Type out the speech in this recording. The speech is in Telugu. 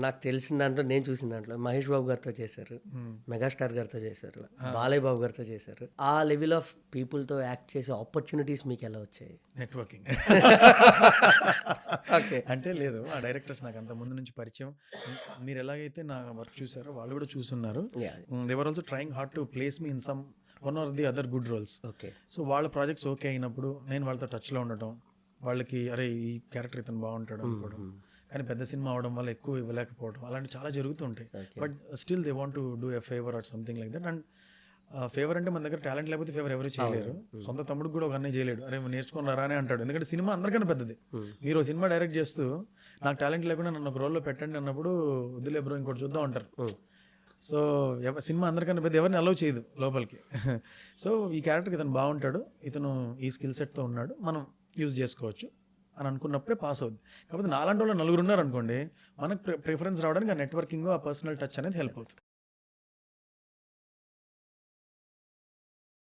నాకు తెలిసిన దాంట్లో, నేను చూసిన దాంట్లో మహేష్ బాబు గారితో చేశారు, మెగాస్టార్ గారితో చేశారు, బాలయ్య బాబు గారితో చేశారు. ఆ లెవెల్ ఆఫ్ పీపుల్తో యాక్ట్ చేసే ఆపర్చునిటీస్ మీకు ఎలా వచ్చాయి? నెట్వర్కింగ్. ఓకే. అంటే లేదు, ఆ డైరెక్టర్స్ నాకు అంత ముందు నుంచి పరిచయం. మీరు ఎలాగైతే నా వర్క్ చూసారో వాళ్ళు కూడా చూస్తున్నారు. They're also trying hard to place me in some one or the other good roles. Okay. So వాళ్ళ ప్రాజెక్ట్స్ ఓకే అయినప్పుడు నేను వాళ్ళతో టచ్లో ఉండటం, వాళ్ళకి అరే ఈ క్యారెక్టర్ ఇతను బాగుంటాడు అనుకోవడం, కానీ పెద్ద సినిమా అవడం వల్ల ఎక్కువ ఇవ్వలేకపోవడం, అలాంటి చాలా జరుగుతుంటాయి. But still they want to do a favour or something like that. And favour అంటే మన దగ్గర టాలెంట్ లేకపోతే ఫేవర్ ఎవరు చేయలేరు. సొంత తమ్ముడు కూడా ఒక అన్నయ్య చేయలేడు, అరే నేర్చుకుని రారా అని అంటాడు. ఎందుకంటే సినిమా అందరికన్నా పెద్దది. మీరు సినిమా డైరెక్ట్ చేస్తూ నాకు టాలెంట్ లేకుండా నన్ను ఒక రోల్లో పెట్టండి అన్నప్పుడు వద్దులే బ్రో ఇంకోటి చూద్దాం అంటారు. సో సినిమా అందరికన్నా పెద్ద ఎవరిని అలౌ చేయదు లోపలికి. సో ఈ క్యారెక్టర్కి ఇతను బాగుంటాడు, ఇతను ఈ స్కిల్ సెట్తో ఉన్నాడు, మనం యూజ్ చేసుకోవచ్చు అని అనుకున్నప్పుడే పాస్ అవుద్ది. కాకపోతే నాలాంటి వాళ్ళు నలుగురు ఉన్నారు అనుకోండి, మనకు ప్రిఫరెన్స్ రావడానికి ఆ నెట్వర్కింగ్, ఆ పర్సనల్ టచ్ అనేది హెల్ప్ అవుతుంది.